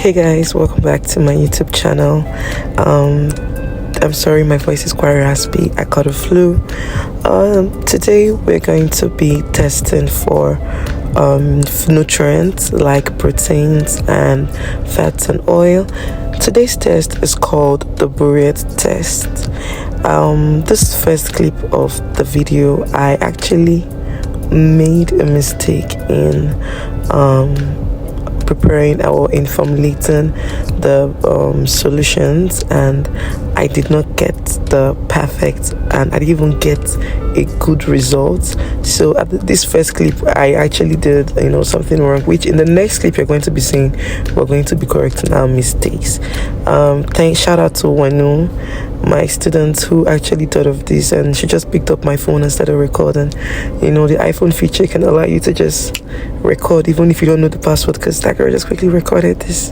Hey guys, welcome back to my YouTube channel. I'm sorry my voice is quite raspy. I caught a flu. Today we're going to be testing for nutrients like proteins and fats and oil. Today's test is called the Biuret test. This first clip of the video, I actually made a mistake in preparing or in formulating the solutions, and I did not get the perfect, and I didn't even get a good result. So at this first clip I actually did something wrong, which in the next clip you're going to be seeing we're going to be correcting our mistakes. Shout out to Wanu, my student, who actually thought of this, and she just picked up my phone and started recording. The iPhone feature can allow you to just record even if you don't know the password, because that girl just quickly recorded this.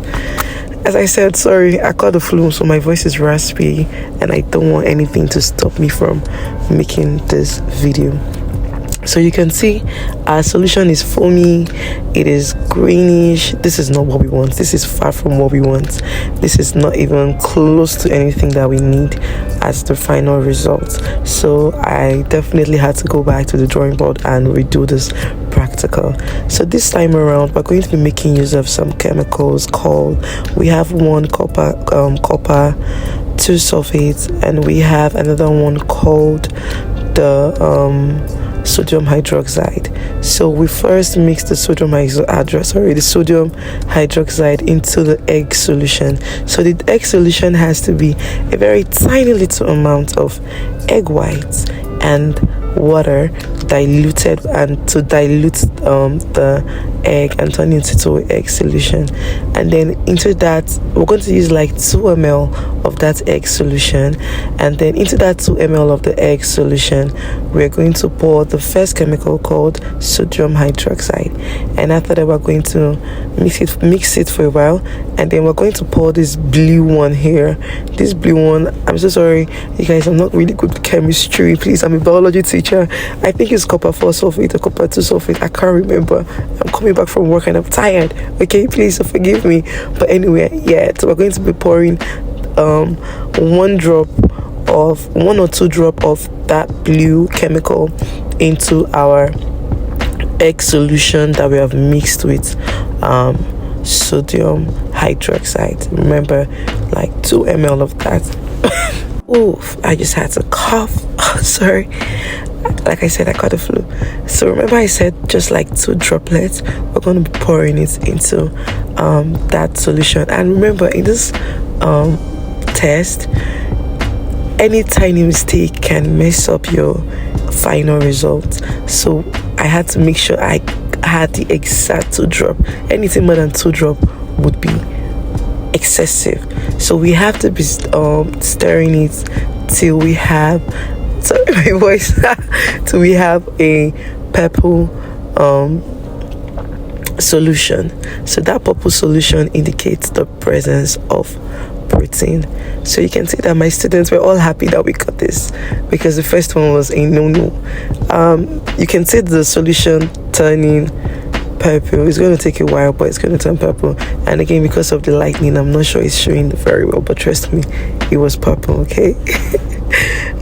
As I said, sorry, I caught the flu, so my voice is raspy and I don't want anything to stop me from making this video. So you can see our solution is foamy, it is greenish. This is not what we want. This is far from what we want. This is not even close to anything that we need as the final result. So I definitely had to go back to the drawing board and redo this practical. So this time around we're going to be making use of some chemicals called, we have one copper 2 sulfates, and we have another one called the sodium hydroxide. So we first mix the sodium hydroxide into the egg solution. So the egg solution has to be a very tiny little amount of egg whites and water diluted, and to dilute the egg and turn it into an egg solution. And then into that we're going to use like 2 ml of that egg solution, and then into that 2 ml of the egg solution we're going to pour the first chemical called sodium hydroxide, and after that we're going to mix it for a while, and then we're going to pour this blue one here. This blue one, I'm so sorry you guys, I'm not really good with chemistry, please, I'm a biology teacher. I think it's copper 4 sulfate or copper 2 sulfate, I can't remember. I'm coming back from work and I'm tired, okay, please forgive me. But anyway, yeah, so we're going to be pouring 1 or 2 drop of that blue chemical into our egg solution that we have mixed with sodium hydroxide. Remember, like 2 ml of that. Oof, I just had to cough. Sorry, like I said, I caught the flu. So remember I said just like 2 droplets, we're going to be pouring it into that solution. And remember, in this test, any tiny mistake can mess up your final result. So I had to make sure I had the exact 2 drop. Anything more than 2 drop would be excessive. So we have to be stirring it till we have, sorry my voice, till we have a purple solution. So that purple solution indicates the presence of protein. So you can see that my students were all happy that we got this, because the first one was a no. You can see the solution turning purple. It's going to take a while, but it's going to turn purple. And again, because of the lightning, I'm not sure it's showing very well, but trust me, it was purple. Okay.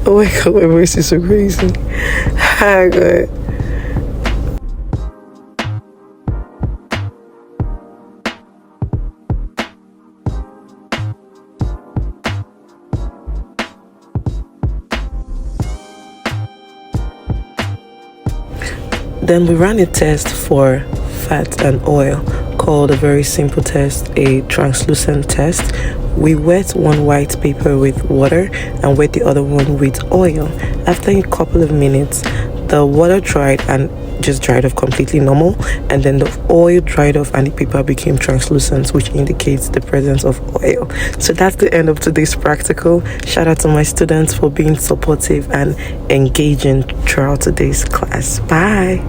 Oh my god, my voice is so crazy. Hi, God. Then we ran a test for fat and oil called a very simple test, a translucent test. We wet one white paper with water and wet the other one with oil. After a couple of minutes, the water dried and just dried off completely normal, and then the oil dried off and the paper became translucent, which indicates the presence of oil. So that's the end of today's practical. Shout out to my students for being supportive and engaging throughout today's class. Bye.